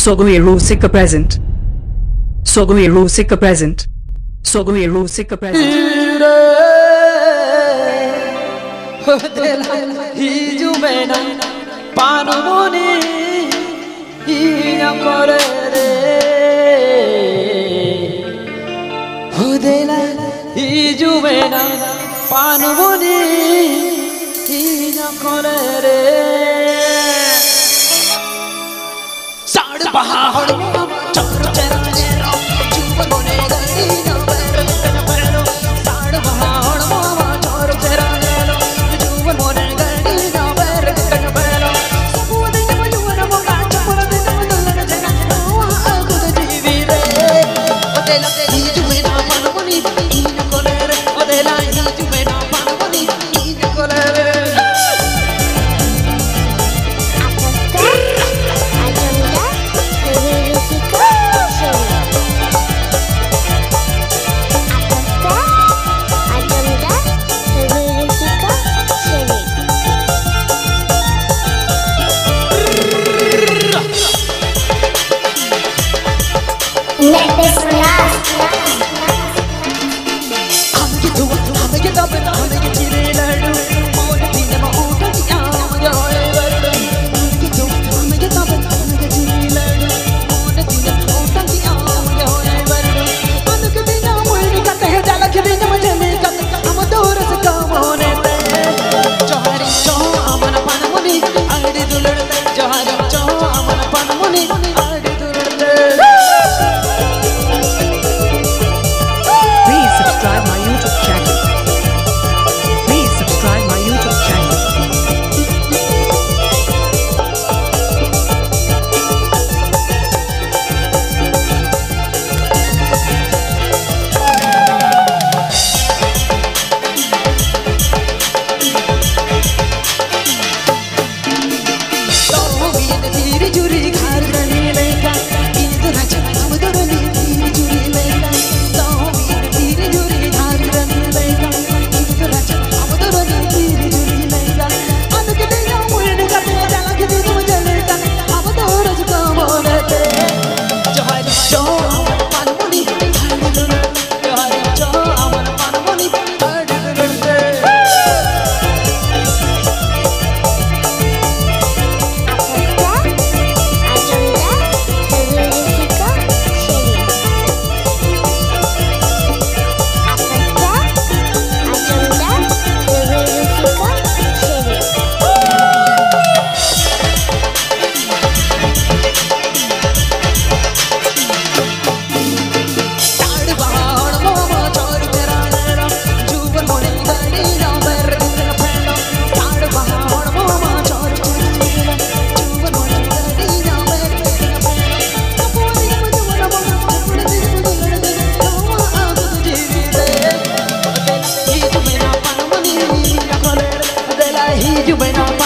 Sogai Rusika present. Sogai Rusika present. Sogai Rusika present. Hiju Mena Panmoni Hiju Mena Panmoni Sad bahar chor chera chera juban bone gadi na per pero sad bahar chor chera chera juban bone gadi na per pero sabu de na juban mo ga chapra de na dalla jana wa agud jivi re odela hiju mena panmoni ina kolere odela hiju mena panmoni ina kolere Hiju Mena